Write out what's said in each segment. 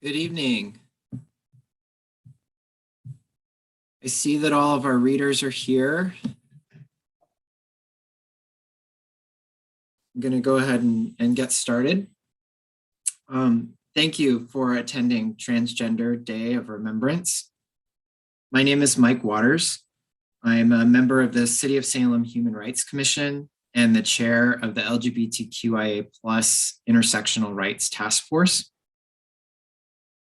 Good evening. I see that all of our readers are here. I'm going to go ahead and get started. Thank you for attending Transgender Day of Remembrance. My name is Mike Waters. I'm a member of the City of Salem Human Rights Commission and the chair of the LGBTQIA+ Intersectional Rights Task Force.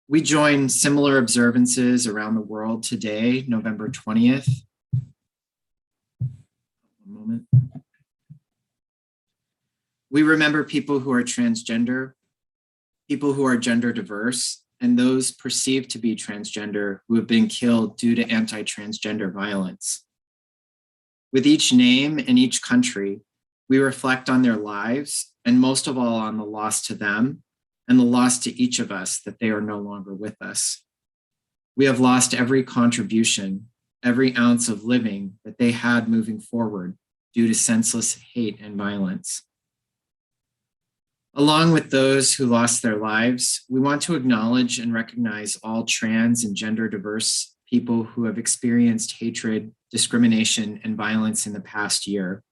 We join similar observances around the world today, November 20th. One moment. We remember people who are transgender, people who are gender diverse, and those perceived to be transgender who have been killed due to anti-transgender violence. With each name and each country, we reflect on their lives and most of all on the loss to them and the loss to each of us that they are no longer with us. We have lost every contribution, every ounce of living that they had moving forward due to senseless hate and violence. Along with those who lost their lives, we want to acknowledge and recognize all trans and gender diverse people who have experienced hatred, discrimination, and violence in the past year,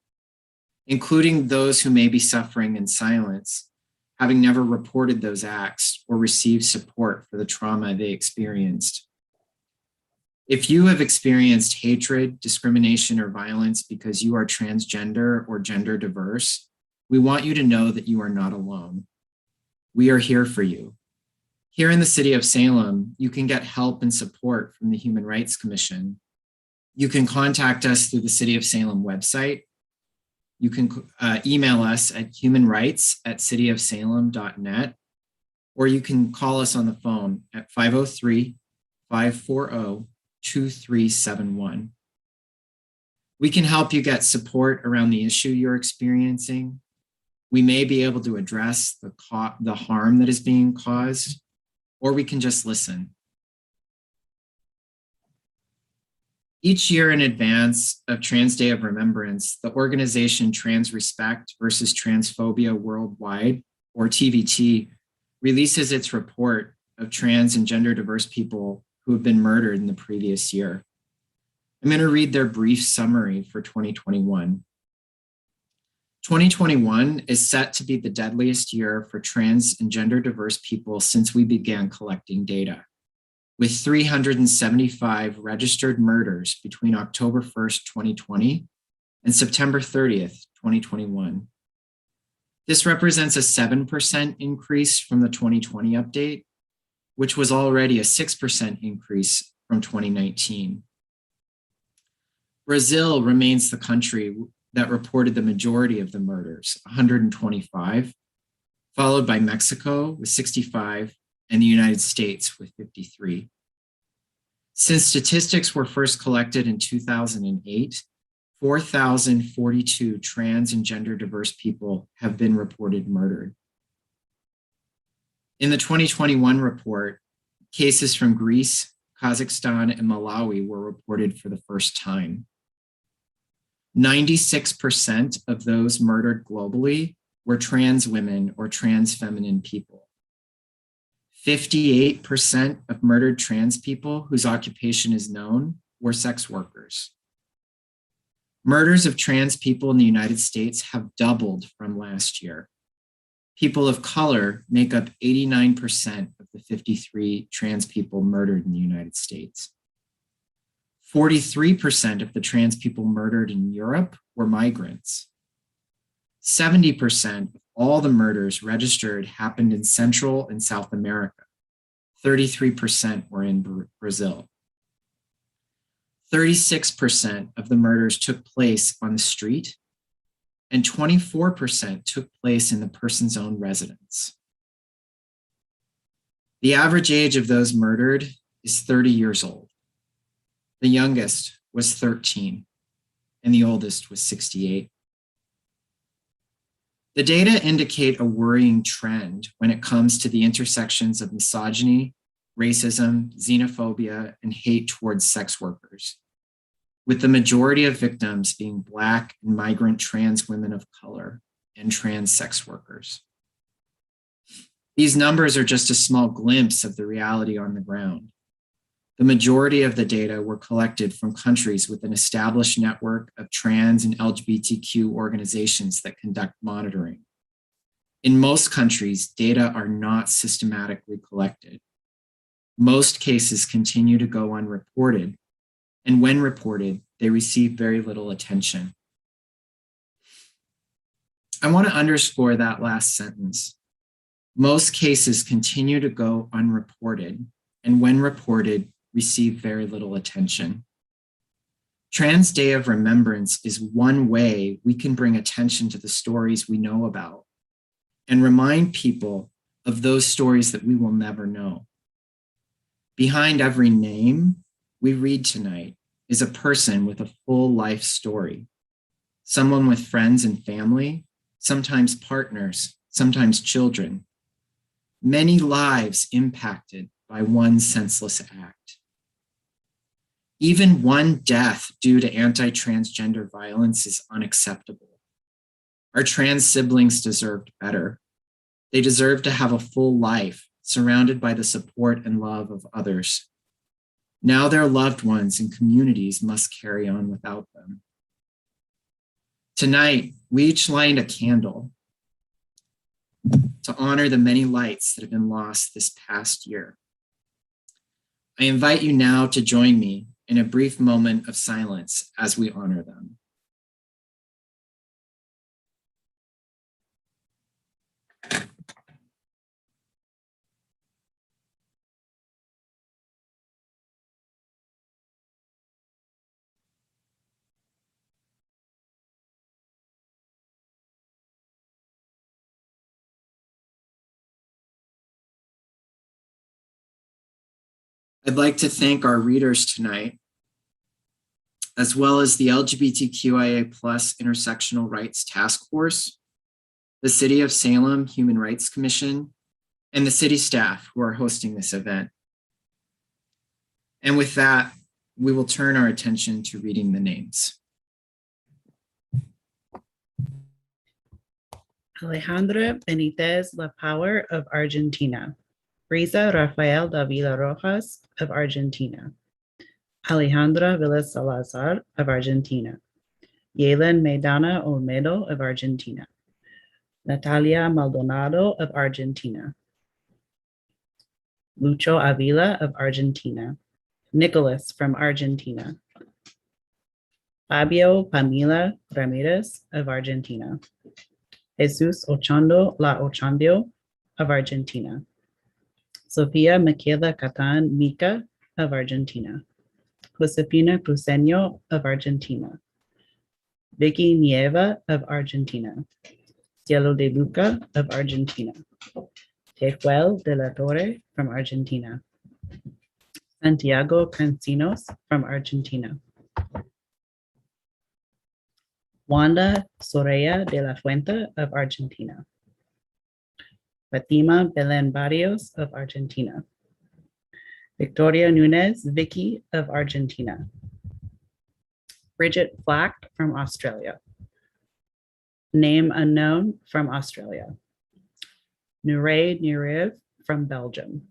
including those who may be suffering in silence, having never reported those acts or received support for the trauma they experienced. If you have experienced hatred, discrimination, or violence because you are transgender or gender diverse, we want you to know that you are not alone. We are here for you. Here in the City of Salem, you can get help and support from the Human Rights Commission. You can contact us through the City of Salem website. You can email us at humanrights@cityofsalem.net, or you can call us on the phone at 503-540-2371. We can help you get support around the issue you're experiencing. We may be able to address the harm that is being caused, or we can just listen. Each year in advance of Trans Day of Remembrance, the organization Trans Respect versus Transphobia Worldwide, or TVT, releases its report of trans and gender diverse people who have been murdered in the previous year. I'm going to read their brief summary for 2021. 2021 is set to be the deadliest year for trans and gender diverse people since we began collecting data, with 375 registered murders between October 1st, 2020 and September 30th, 2021. This represents a 7% increase from the 2020 update, which was already a 6% increase from 2019. Brazil remains the country that reported the majority of the murders, 125, followed by Mexico with 65, and the United States with 53. Since statistics were first collected in 2008, 4,042 trans and gender diverse people have been reported murdered. In the 2021 report, cases from Greece, Kazakhstan, and Malawi were reported for the first time. 96% of those murdered globally were trans women or trans feminine people. 58% of murdered trans people whose occupation is known were sex workers. Murders of trans people in the United States have doubled from last year. People of color make up 89% of the 53 trans people murdered in the United States. 43% of the trans people murdered in Europe were migrants. 70% of all the murders registered happened in Central and South America. 33% were in Brazil. 36% of the murders took place on the street, and 24% took place in the person's own residence. The average age of those murdered is 30 years old. The youngest was 13, and the oldest was 68. The data indicate a worrying trend when it comes to the intersections of misogyny, racism, xenophobia, and hate towards sex workers, with the majority of victims being Black and migrant trans women of color and trans sex workers. These numbers are just a small glimpse of the reality on the ground. The majority of the data were collected from countries with an established network of trans and LGBTQ organizations that conduct monitoring. In most countries, data are not systematically collected. Most cases continue to go unreported, and when reported, they receive very little attention. I want to underscore that last sentence. Most cases continue to go unreported, and when reported, receive very little attention. Trans Day of Remembrance is one way we can bring attention to the stories we know about and remind people of those stories that we will never know. Behind every name we read tonight is a person with a full life story, someone with friends and family, sometimes partners, sometimes children, many lives impacted by one senseless act. Even one death due to anti-transgender violence is unacceptable. Our trans siblings deserved better. They deserve to have a full life surrounded by the support and love of others. Now their loved ones and communities must carry on without them. Tonight, we each light a candle to honor the many lights that have been lost this past year. I invite you now to join me in a brief moment of silence as we honor them. I'd like to thank our readers tonight, as well as the LGBTQIA+ Intersectional Rights Task Force, the City of Salem Human Rights Commission, and the city staff who are hosting this event. And with that, we will turn our attention to reading the names. Alejandra Benitez La Power of Argentina. Risa Rafael Davila Rojas of Argentina. Alejandra Villas Salazar of Argentina. Yelen Maidana Olmedo of Argentina. Natalia Maldonado of Argentina. Lucho Avila of Argentina. Nicholas from Argentina. Fabio Pamela Ramirez of Argentina. Jesus Ochando La Ochandio of Argentina. Sofia Michaela Catan Mica of Argentina. Josefina Cruceño of Argentina. Vicky Nieva of Argentina. Cielo de Luca of Argentina. Tejuel de la Torre from Argentina. Santiago Cancinos from Argentina. Wanda Soraya de la Fuente of Argentina. Fatima Belen Barrios of Argentina. Victoria Nunez Vicky of Argentina. Bridget Flack from Australia. Name unknown from Australia. Nurey Nuriv from Belgium.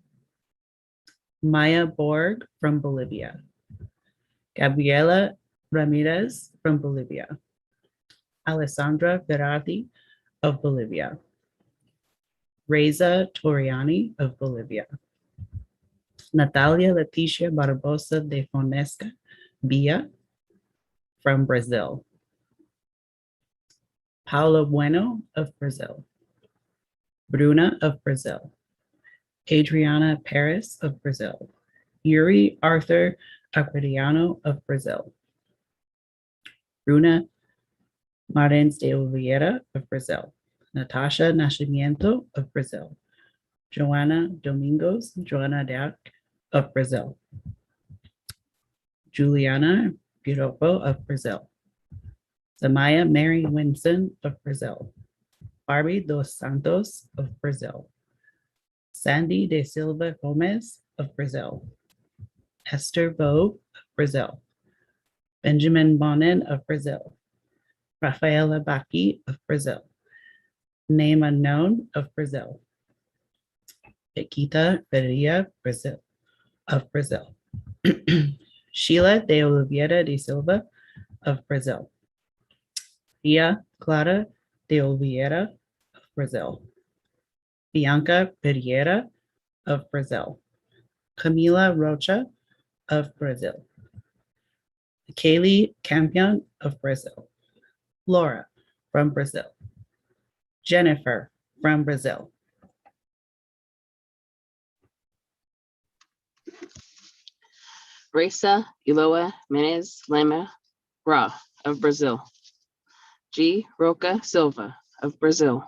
Maya Borg from Bolivia. Gabriela Ramirez from Bolivia. Alessandra Berardi of Bolivia. Reza Toriani of Bolivia. Natalia Leticia Barbosa de Fonesca Bia from Brazil. Paula Bueno of Brazil. Bruna of Brazil. Adriana Paris of Brazil. Yuri Arthur Acridiano of Brazil. Bruna Martins de Oliveira of Brazil. Natasha Nascimento of Brazil. Joana Domingos Joana Dark of Brazil. Juliana Piropo of Brazil. Samaya Mary Winson of Brazil. Barbie dos Santos of Brazil. Sandy de Silva Gomez of Brazil. Esther Vogue of Brazil. Benjamin Bonin of Brazil. Rafaela Baki of Brazil. Name unknown of Brazil. Iquita Faria, Brazil, of Brazil. Sheila de Oliveira de Silva of Brazil. Ia Clara de Oliveira of Brazil. Bianca Pereira of Brazil. Camila Rocha of Brazil. Kaylee Campion of Brazil. Laura from Brazil. Jennifer from Brazil. Raisa Iloa Menez Lema Ra of Brazil. G. Roca Silva of Brazil.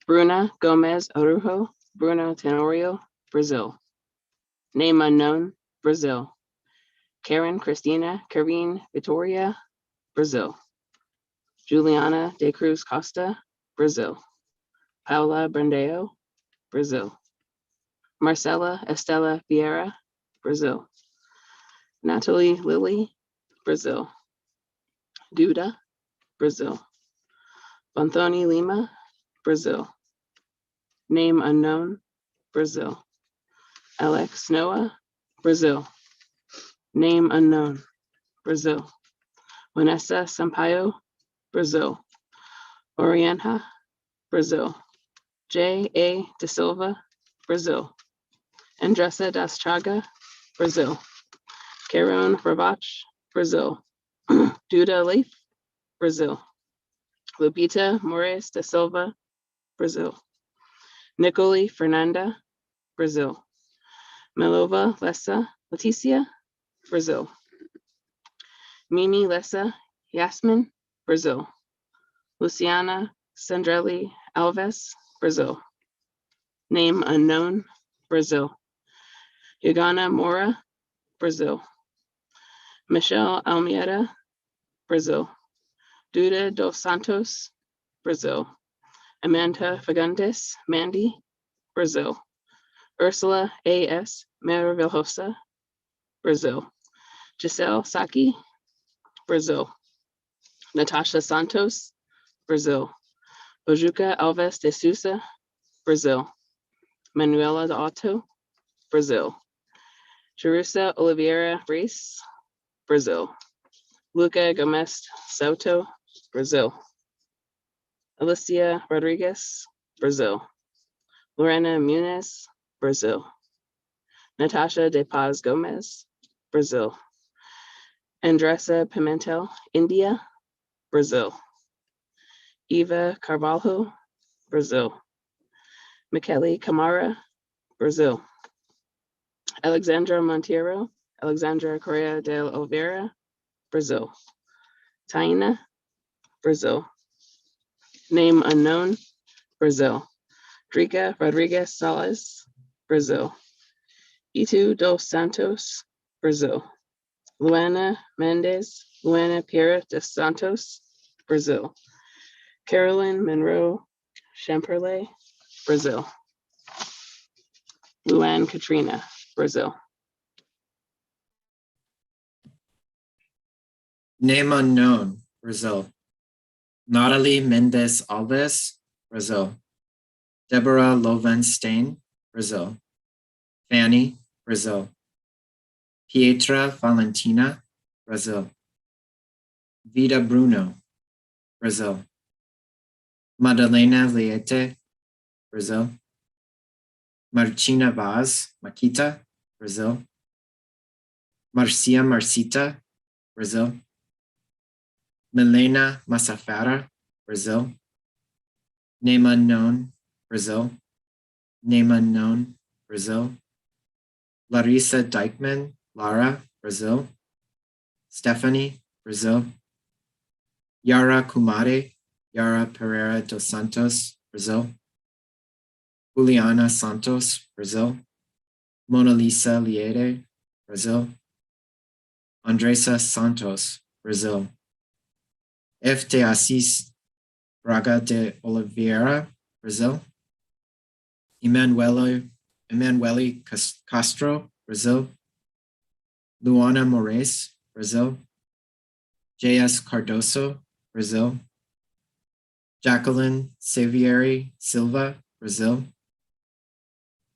Bruna Gomez Arujo, Bruno Tenorio, Brazil. Name unknown, Brazil. Karen Christina Karine Vitoria, Brazil. Juliana de Cruz Costa, Brazil. Paula Brandeo, Brazil. Marcela Estela Vieira, Brazil. Natalie Lilly, Brazil. Duda, Brazil. Bonthoni Lima, Brazil. Name unknown, Brazil. Alex Noah, Brazil. Name unknown, Brazil. Vanessa Sampaio, Brazil. Oriana, Brazil. J. A. De Silva, Brazil. Andressa das Chaga, Brazil. Caron Rabach, Brazil. Duda Leif, Brazil. Lupita Moraes da Silva, Brazil. Nicole Fernanda, Brazil. Melova Leticia, Brazil. Mimi Lessa Yasmin, Brazil. Luciana Sandrelli Alves, Brazil. Name unknown, Brazil. Yagana Mora, Brazil. Michelle Almeida, Brazil. Duda dos Santos, Brazil. Amanda Fagundes Mandy, Brazil. Ursula A.S. Maravilhosa, Brazil. Giselle Saki, Brazil. Natasha Santos, Brazil. Ojuka Alves de Sousa, Brazil. Manuela de Otto, Brazil. Jerusha Oliveira Reis, Brazil. Luca Gomez Soto, Brazil. Alicia Rodriguez, Brazil. Lorena Muniz, Brazil. Natasha de Paz Gomez, Brazil. Andressa Pimentel, India, Brazil. Eva Carvalho, Brazil. Michele Camara, Brazil. Alexandra Monteiro, Alexandra Correa de Oliveira, Brazil. Taina, Brazil. Name unknown, Brazil. Drica Rodriguez Salas, Brazil. Itu dos Santos, Brazil. Luana Mendez, Luana Pierre dos Santos, Brazil. Carolyn Monroe Champerley, Brazil. Luann Katrina, Brazil. Name unknown, Brazil. Natalie Mendez Alves, Brazil. Deborah Lovenstein, Brazil. Fanny, Brazil. Pietra Valentina, Brazil. Vida Bruno, Brazil. Madalena Leite, Brazil. Martina Vaz, Makita, Brazil. Marcia Marcita, Brazil. Milena Masafara, Brazil. Name unknown, Brazil. Name unknown, Brazil. Larissa Dykman, Lara, Brazil. Stephanie, Brazil. Yara Kumare, Yara Pereira dos Santos, Brazil. Juliana Santos, Brazil. Mona Lisa Liede, Brazil. Andresa Santos, Brazil. F. de Assis Braga de Oliveira, Brazil. Emanuele Castro, Brazil. Luana Moraes, Brazil. J.S. Cardoso, Brazil. Jacqueline Savieri Silva, Brazil.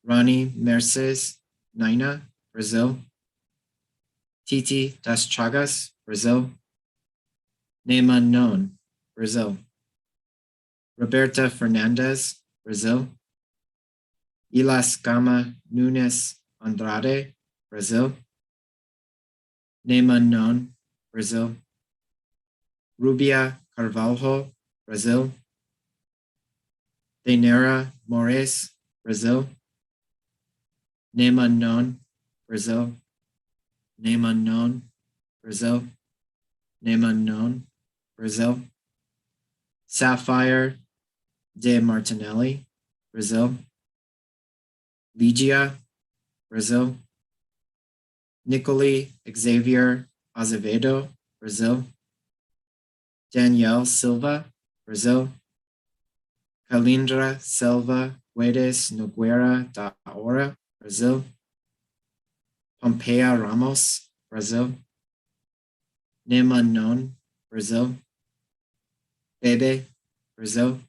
Ronnie Mercedes Naina, Brazil. Titi das Chagas, Brazil. Name unknown, Brazil. Roberta Fernandez, Brazil. Ilas Gama Nunes Andrade, Brazil. Name unknown, Brazil. Rubia Carvalho, Brazil. Dainera Mores, Brazil. Name unknown, Brazil. Name unknown, Brazil. Name unknown, Brazil. Sapphire de Martinelli, Brazil. Ligia, Brazil. Nicoli Xavier Azevedo, Brazil. Danielle Silva, Brazil. Calindra Selva Guedes Nogueira da Hora, Brazil. Pompeia Ramos, Brazil. Name unknown, Brazil. Bebe, Brazil.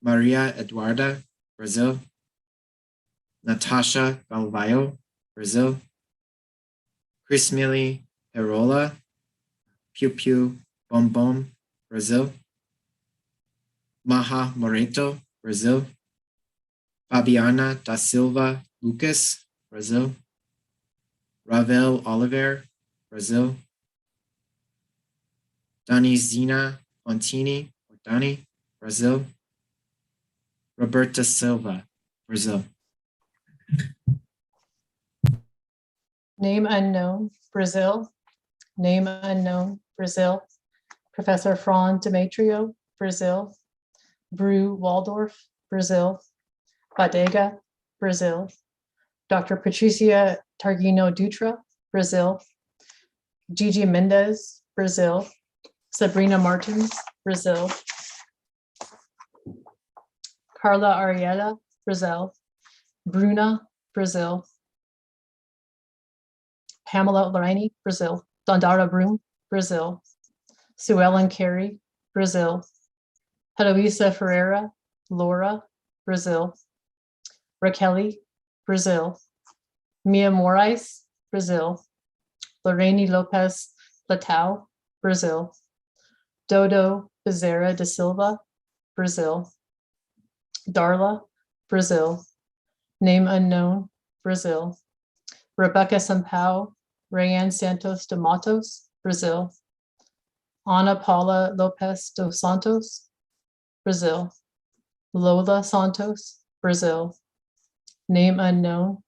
Maria Eduarda, Brazil. Natasha Galvayo, Brazil. Chrismili Herola, Piu Piu Bom Bom, Brazil. Maha Moreto, Brazil. Fabiana da Silva Lucas, Brazil. Ravel Oliver, Brazil. Danizina Fontini, or Dani, Brazil. Roberta Silva, Brazil. Name unknown, Brazil. Name unknown, Brazil. Professor Fran Demetrio, Brazil. Bru Waldorf, Brazil. Badega, Brazil. Dr. Patricia Targino Dutra, Brazil. Gigi Mendez, Brazil. Sabrina Martins, Brazil. Carla Ariela, Brazil. Bruna, Brazil. Pamela Lorraine, Brazil. Dondara Broom, Brazil. Sue Ellen Carey, Brazil. Heloisa Ferreira, Laura, Brazil. Raquel, Brazil. Mia Moraes, Brazil. Lorraine Lopez Latau, Brazil. Dodo Bezerra da Silva, Brazil. Darla, Brazil. Name unknown, Brazil. Rebecca Sampao, Rayanne Santos de Matos, Brazil. Ana Paula Lopez dos Santos, Brazil. Lola Santos, Brazil. Name unknown,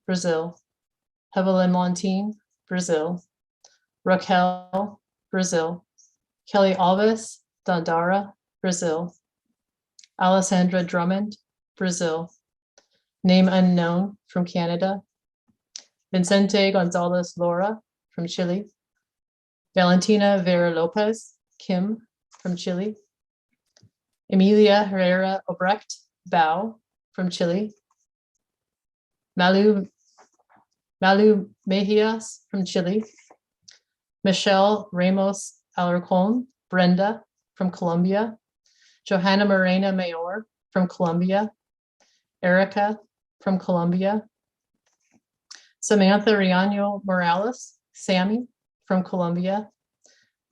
Brazil. Evelyn Montine, Brazil. Raquel, Brazil. Kelly Alves, Dandara, Brazil. Alessandra Drummond, Brazil. Name unknown, from Canada. Vicente Gonzalez Laura, from Chile. Valentina Vera Lopez, Kim, from Chile. Emilia Herrera Obrecht, Bao, from Chile. Malu Mejias, from Chile. Michelle Ramos Alarcon, Brenda, from Colombia. Johanna Morena Mayor, from Colombia. Erica, from Colombia. Samantha Riano Morales, Sammy, from Colombia.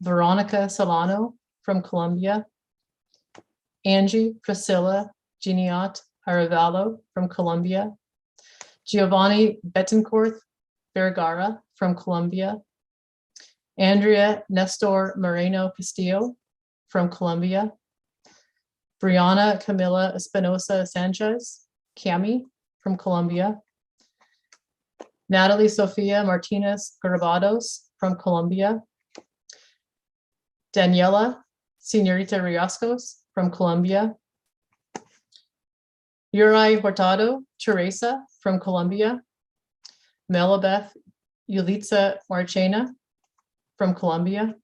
Veronica Solano, from Colombia. Angie Priscilla Giniot Arevalo, from Colombia. Giovanni Betancourt Vergara, from Colombia. Andrea Nestor Moreno Castillo, from Colombia. Brianna Camila Espinosa Sanchez, Cami, from Colombia. Natalie Sofia Martinez Garbados, from Colombia. Daniela Señorita Riascos, from Colombia. Uri Hurtado Teresa, from Colombia. Melabeth Yulitza Marchena, from Colombia.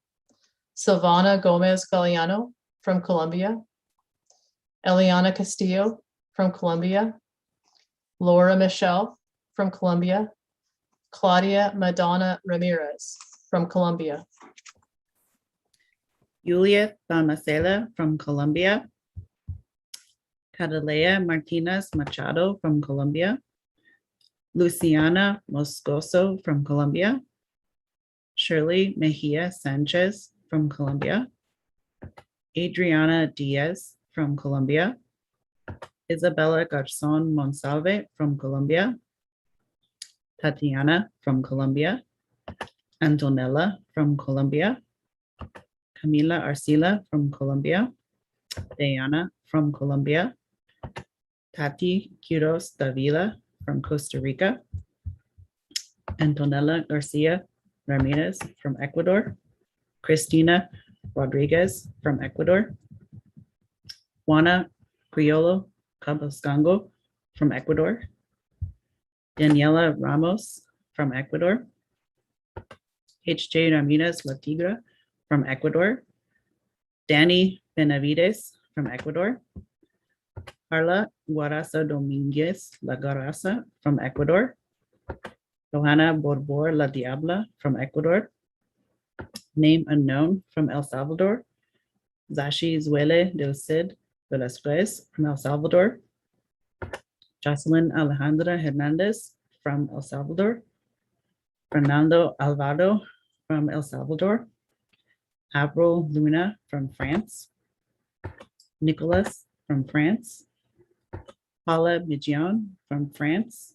Silvana Gomez Galeano, from Colombia. Eliana Castillo, from Colombia. Laura Michelle, from Colombia. Claudia Madonna Ramirez, from Colombia. Julia Balmaceda from Colombia. Catalea Martinez Machado from Colombia. Luciana Moscoso from Colombia. Shirley Mejia Sanchez from Colombia. Adriana Diaz from Colombia. Isabella Garzon Monsalve from Colombia. Tatiana from Colombia. Antonella from Colombia. Camila Arcila from Colombia. Diana from Colombia. Tati Quiros Davila from Costa Rica. Antonella Garcia Ramirez from Ecuador. Cristina Rodriguez from Ecuador. Juana Criollo Cabascango from Ecuador. Daniela Ramos from Ecuador. H.J. Ramirez Latigra from Ecuador. Danny Benavides from Ecuador. Carla Guarasa Dominguez La Garasa from Ecuador. Johanna Borbor La Diabla from Ecuador. Name unknown from El Salvador. Zashi Zuele del Cid Velasquez from El Salvador. Jocelyn Alejandra Hernandez from El Salvador. Fernando Alvaro from El Salvador. Avril Luna from France. Nicholas from France. Paula Migion from France.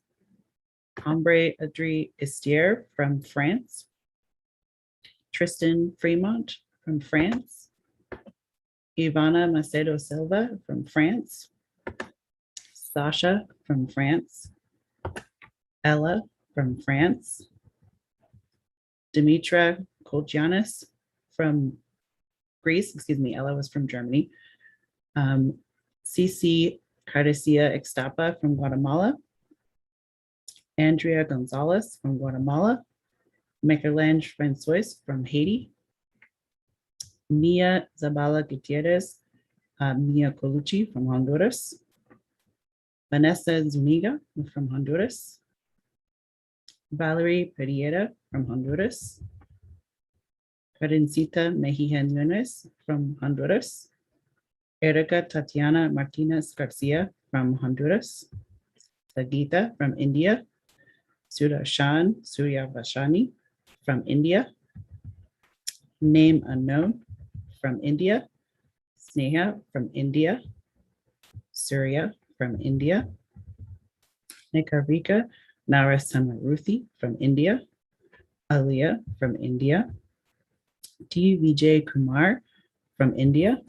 Hombre Adri Estier from France. Tristan Fremont from France. Ivana Macedo Silva from France. Sasha from France. Ella from France. Dimitra Kolgianis from Greece. Excuse me, Ella was from Germany. Cici Cardesia Extapa from Guatemala. Andrea Gonzalez from Guatemala. Michelange Francois from Haiti. Mia Zabala Gutierrez, Mia Colucci from Honduras. Vanessa Zuniga from Honduras. Valerie Pereira from Honduras. Karencita Mejia Nunes from Honduras. Erica Tatiana Martinez Garcia from Honduras. Sagita from India. Sudarshan Suryavashani from India. Name unknown from India. Sneha from India. Surya from India. Nikarika Narasimharuthi from India. Aliyah from India. T. Vijay Kumar from India.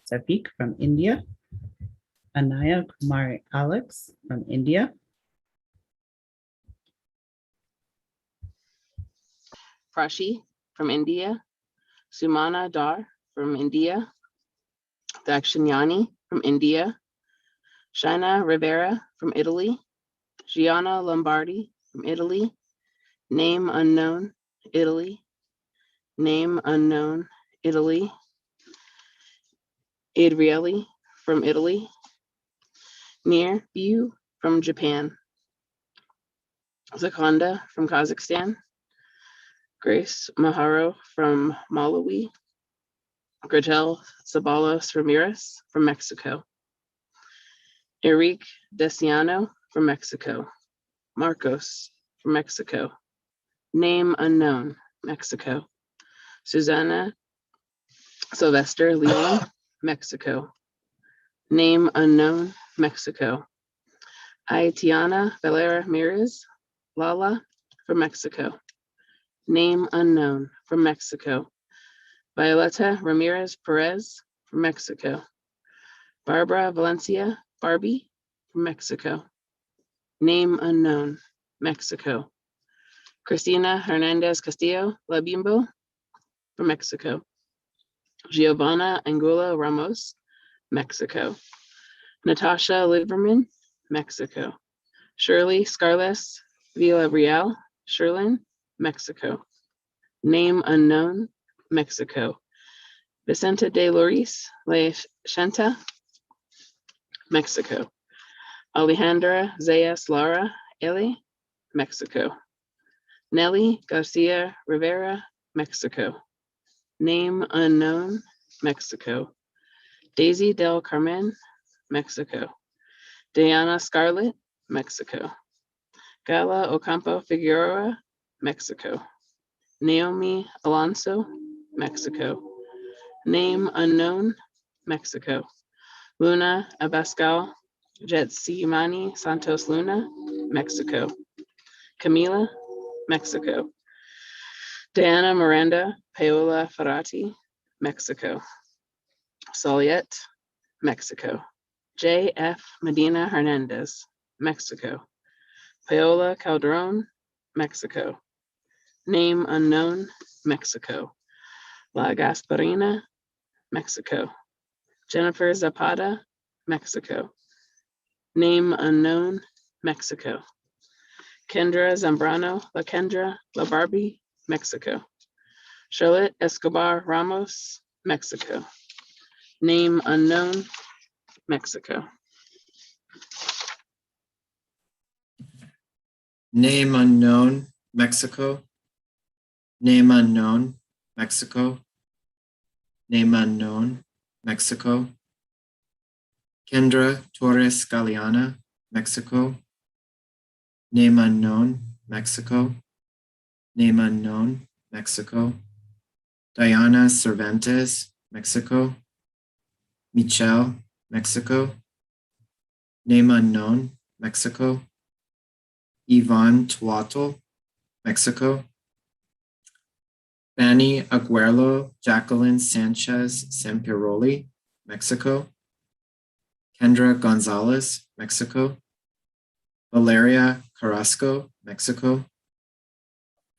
Safik from India. Anaya Kumari Alex from India. Prashi from India. Sumana Dar from India. Dakshanyani from India. Shaina Rivera from Italy. Gianna Lombardi from Italy. Name unknown, Italy. Name unknown, Italy. Adrieli from Italy. Nir Bu from Japan. Zakanda from Kazakhstan. Grace Maharo from Malawi. Gretel Sabalos Ramirez from Mexico. Enrique Desiano from Mexico. Marcos from Mexico. Name unknown, Mexico. Susana Sylvester Leon, Mexico. Name unknown, Mexico. Aitiana Valera Ramirez, Lala from Mexico. Name unknown from Mexico. Violeta Ramirez Perez from Mexico. Barbara Valencia Barbie from Mexico. Name unknown, Mexico. Cristina Hernandez Castillo La Bimbo from Mexico. Giovanna Angulo Ramos, Mexico. Natasha Liverman, Mexico. Shirley Scarles Villarreal, Sherlin, Mexico. Name unknown, Mexico. Vicente de Loris La Shenta, Mexico. Alejandra Zayas Lara Eli, Mexico. Nelly Garcia Rivera, Mexico. Name unknown, Mexico. Daisy del Carmen Mexico. Diana Scarlett, Mexico. Gala Ocampo Figueroa, Mexico. Naomi Alonso, Mexico. Name unknown, Mexico. Luna Abascal Jetsimani Santos Luna, Mexico. Camila, Mexico. Diana Miranda Paola Ferrati, Mexico. Soliet, Mexico. J.F. Medina Hernandez, Mexico. Paola Calderon, Mexico. Name unknown, Mexico. La Gasparina, Mexico. Jennifer Zapata, Mexico. Name unknown, Mexico. Kendra Zambrano, La Kendra, La Barbie, Mexico. Charlotte Escobar Ramos, Mexico. Name unknown, Mexico. Name unknown, Mexico. Name unknown, Mexico. Name unknown, Mexico. Kendra Torres Galeana, Mexico. Name unknown, Mexico. Name unknown, Mexico. Diana Cervantes, Mexico. Michelle, Mexico. Name unknown, Mexico. Yvonne Tuatl, Mexico. Fanny Aguero Jacqueline Sanchez Sampiroli, Mexico. Kendra Gonzalez, Mexico. Valeria Carrasco, Mexico.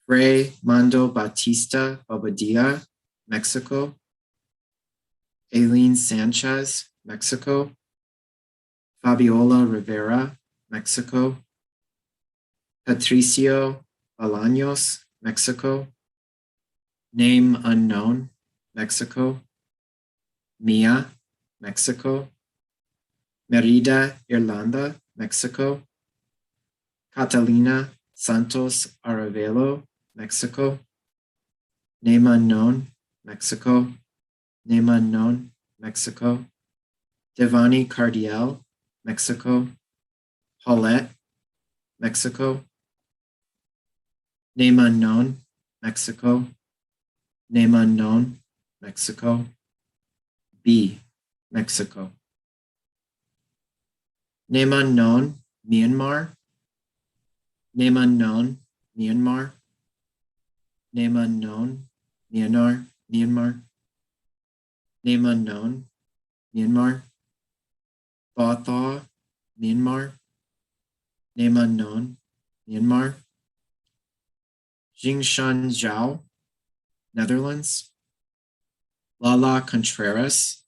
Frei Mando Batista Bobadilla, Mexico. Aileen Sanchez, Mexico. Fabiola Rivera, Mexico. Patricio Bolaños, Mexico. Name unknown, Mexico. Mia, Mexico. Merida Irlanda, Mexico. Catalina Santos Aravelo, Mexico. Name unknown, Mexico. Name unknown, Mexico. Devani Cardiel, Mexico. Paulette, Mexico. Name unknown, Mexico. Name unknown, Mexico. B, Mexico. Name unknown, Myanmar. Name unknown, Myanmar. Name unknown, Myanmar. Name unknown, Myanmar. Thaw, Myanmar. Name unknown, Myanmar. Jingshan Zhao, Netherlands. Lala Contreras,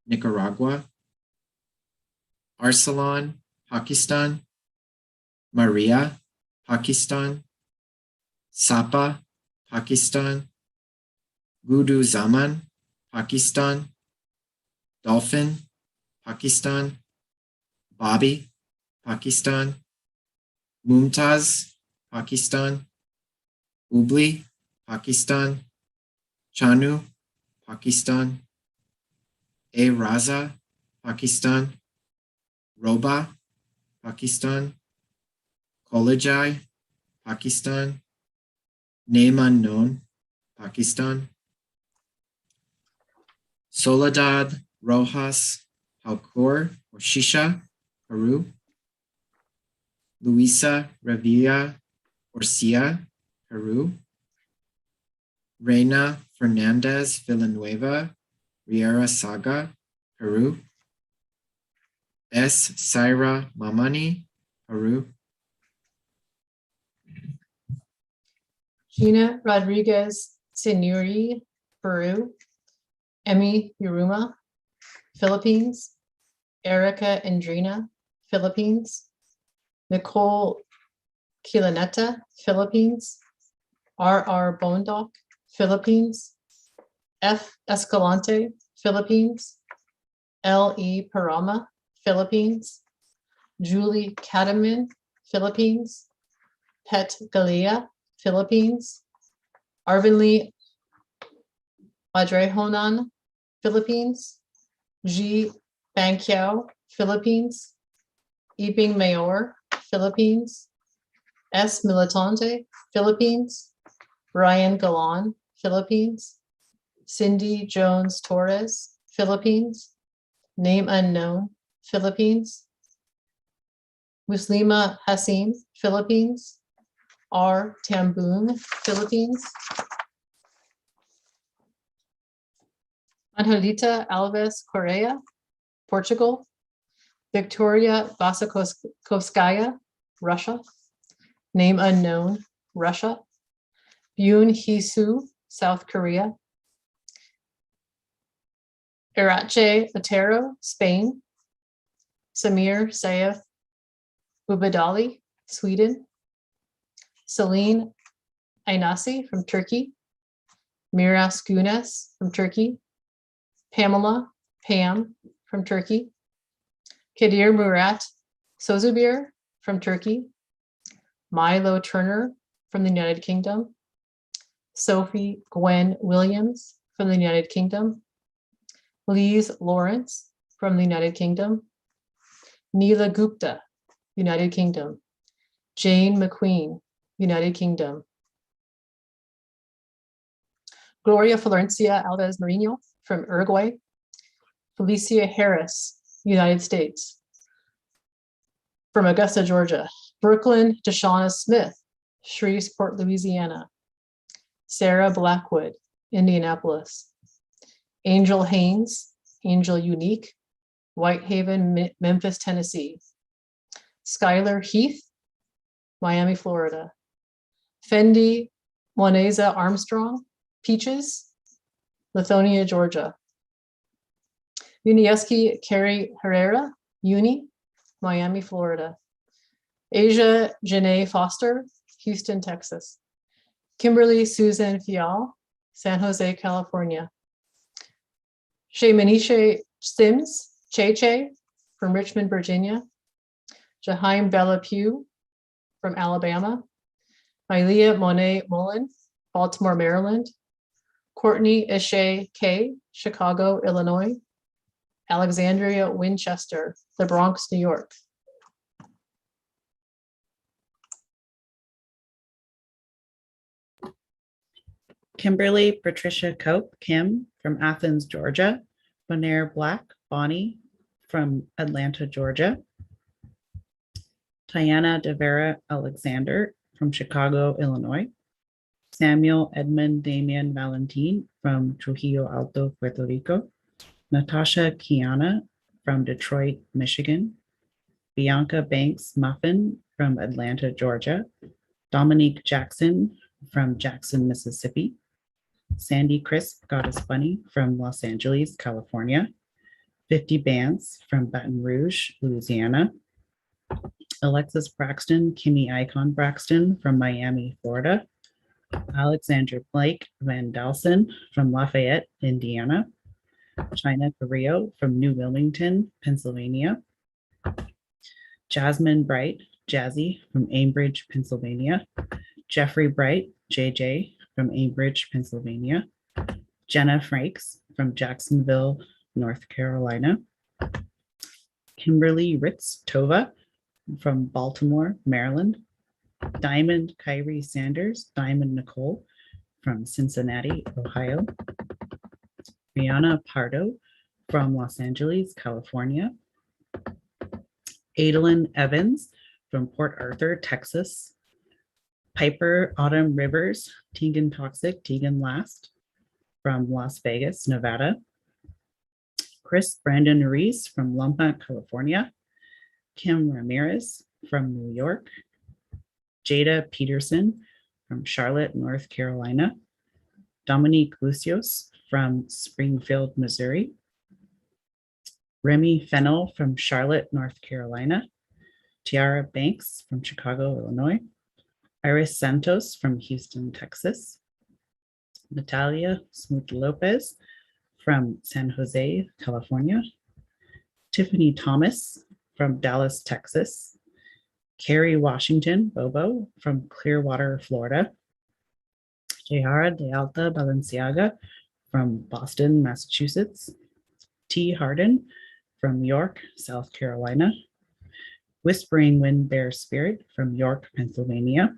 Nicaragua. Arsalan, Pakistan. Maria, Pakistan. Sapa, Pakistan. Gudu Zaman, Pakistan. Dolphin, Pakistan. Bobby, Pakistan. Mumtaz, Pakistan. Ubli, Pakistan. Chanu, Pakistan. A. Raza, Pakistan. Roba, Pakistan. Kolajai, Pakistan. Name unknown, Pakistan. Soledad Rojas Halcor or Shisha, Peru. Luisa Revilla Orcia, Peru. Reina Fernandez Villanueva, Riera Saga, Peru. S. Saira Mamani, Peru. Gina Rodriguez Sinuri, Peru. Emmy Yuruma, Philippines. Erica Andrina, Philippines. Nicole Kilaneta, Philippines. R.R. Bondoc, Philippines. F. Escalante, Philippines. L.E. Parama, Philippines. Julie Kataman, Philippines. Pet Galea, Philippines. Arvinlee Madrehonan, Philippines. G. Bankiao, Philippines. Ibing Mayor, Philippines. S. Militante, Philippines. Ryan Galan, Philippines. Cindy Jones Torres, Philippines. Name unknown, Philippines. Muslima Hassim, Philippines. R. Tamboon, Philippines. Angelita Alves Correa, Portugal. Victoria Vasakovskaya, Russia. Name unknown, Russia. Yoon Hee-soo, South Korea. Irache Otero, Spain. Samir Saif Ubadali, Sweden. Celine Aynasi from Turkey. Miras Gunes from Turkey. Pamela, Pam from Turkey. Kadir Murat Sozubir from Turkey. Milo Turner from the United Kingdom. Sophie Gwen Williams from the United Kingdom. Lise Lawrence from the United Kingdom. Neela Gupta, United Kingdom. Jane McQueen, United Kingdom. Gloria Florencia Alves Marino from Uruguay. Felicia Harris, United States. From Augusta, Georgia. Brooklyn Deshauna Smith, Shreveport, Louisiana. Sarah Blackwood, Indianapolis. Angel Haynes, Angel Unique, Whitehaven, Memphis, Tennessee. Skylar Heath, Miami, Florida. Fendi Moneza Armstrong, Peaches, Lithonia, Georgia. Unieski Carrie Herrera, Uni, Miami, Florida. Asia Janae Foster, Houston, Texas. Kimberly Susan Fial, San Jose, California. Shemaniche Sims, Che from Richmond, Virginia. Jaheim Bella Pugh from Alabama. Mylea Monet Mullen, Baltimore, Maryland. Courtney Ishay K, Chicago, Illinois. Alexandria Winchester, the Bronx, New York. Kimberly Patricia Cope, Kim from Athens, Georgia. Bonaire Black, Bonnie from Atlanta, Georgia. Tiana DeVera Alexander from Chicago, Illinois. Samuel Edmund Damian Valentin from Trujillo Alto, Puerto Rico. Natasha Kiana from Detroit, Michigan. Bianca Banks Muffin from Atlanta, Georgia. Dominique Jackson from Jackson, Mississippi. Sandy Crisp Goddess Bunny from Los Angeles, California. 50 Bands from Baton Rouge, Louisiana. Alexis Braxton, Kimmy Icon Braxton from Miami, Florida. Alexandra Blake Van Dalsen from Lafayette, Indiana. China Carrillo from New Wilmington, Pennsylvania. Jasmine Bright, Jazzy from Ambridge, Pennsylvania. Jeffrey Bright, JJ from Ambridge, Pennsylvania. Jenna Franks from Jacksonville, North Carolina. Kimberly Ritz Tova from Baltimore, Maryland. Diamond Kyrie Sanders, Diamond Nicole from Cincinnati, Ohio. Rihanna Pardo from Los Angeles, California. Adalyn Evans from Port Arthur, Texas. Piper Autumn Rivers, Tegan Toxic, Tegan Last from Las Vegas, Nevada. Chris Brandon Reese from Lompoc, California. Kim Ramirez from New York. Jada Peterson from Charlotte, North Carolina. Dominique Lucios from Springfield, Missouri. Remy Fennell from Charlotte, North Carolina. Tiara Banks from Chicago, Illinois. Iris Santos from Houston, Texas. Natalia Smoot Lopez from San Jose, California. Tiffany Thomas from Dallas, Texas. Carrie Washington Bobo from Clearwater, Florida. Jehara de Alta Balenciaga from Boston, Massachusetts. T. Harden from York, South Carolina. Whispering Wind Bear Spirit from York, Pennsylvania.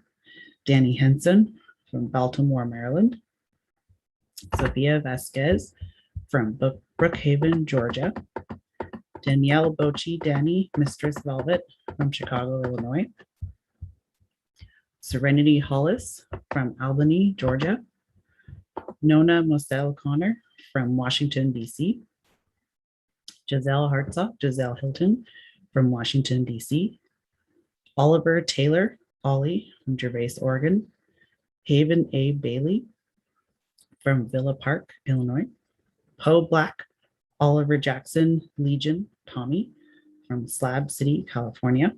Danny Henson from Baltimore, Maryland. Sophia Vasquez from Brookhaven, Georgia. Danielle Bochi Danny, Mistress Velvet from Chicago, Illinois. Serenity Hollis from Albany, Georgia. Nona Moselle Connor from Washington, D.C. Giselle Hartzog, Giselle Hilton from Washington, D.C. Oliver Taylor, Ollie from Gervais, Oregon. Haven A. Bailey from Villa Park, Illinois. Poe Black, Oliver Jackson, Legion, Tommy from Slab City, California.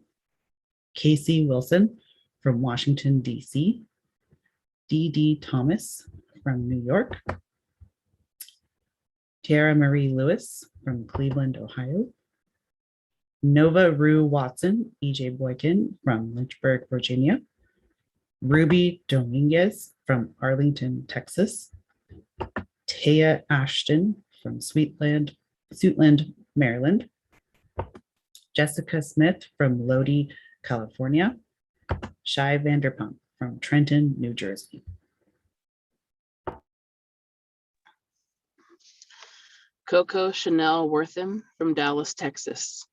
Casey Wilson from Washington, D.C. D.D. Thomas from New York. Tara Marie Lewis from Cleveland, Ohio. Nova Rue Watson, E.J. Boykin from Lynchburg, Virginia. Ruby Dominguez from Arlington, Texas. Taya Ashton from Suitland, Maryland. Jessica Smith from Lodi, California. Shai Vanderpump from Trenton, New Jersey. Coco Chanel Wortham from Dallas, Texas.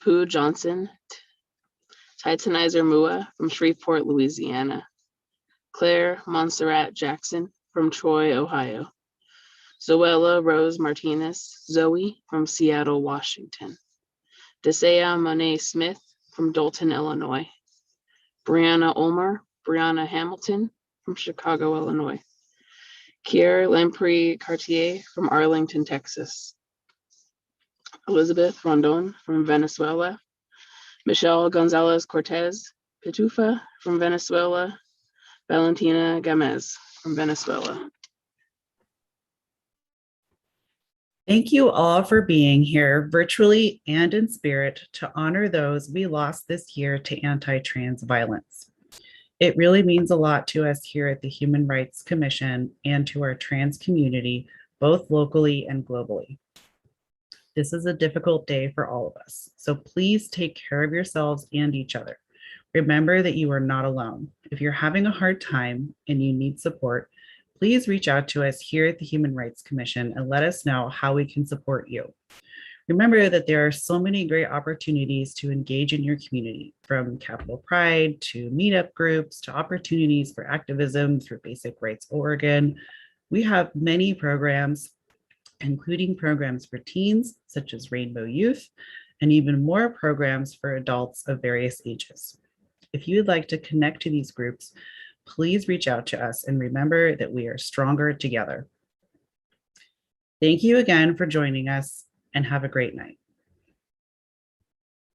Pooh Johnson, Titanizer Mua from Shreveport, Louisiana. Claire Montserrat Jackson from Troy, Ohio. Zoella Rose Martinez, Zoe from Seattle, Washington. Desea Monet Smith from Dalton, Illinois. Brianna Ulmer, Brianna Hamilton from Chicago, Illinois. Kier Lamprey Cartier from Arlington, Texas. Elizabeth Rondon from Venezuela. Michelle Gonzalez Cortez Pitufa from Venezuela. Valentina Gamez from Venezuela. Thank you all for being here virtually and in spirit to honor those we lost this year to anti-trans violence. It really means a lot to us here at the Human Rights Commission and to our trans community, both locally and globally. This is a difficult day for all of us, so please take care of yourselves and each other. Remember that you are not alone. If you're having a hard time and you need support, please reach out to us here at the Human Rights Commission and let us know how we can support you. Remember that there are so many great opportunities to engage in your community, from Capitol Pride to meetup groups to opportunities for activism through Basic Rights Oregon. We have many programs, including programs for teens, such as Rainbow Youth, and even more programs for adults of various ages. If you would like to connect to these groups, please reach out to us and remember that we are stronger together. Thank you again for joining us and have a great night.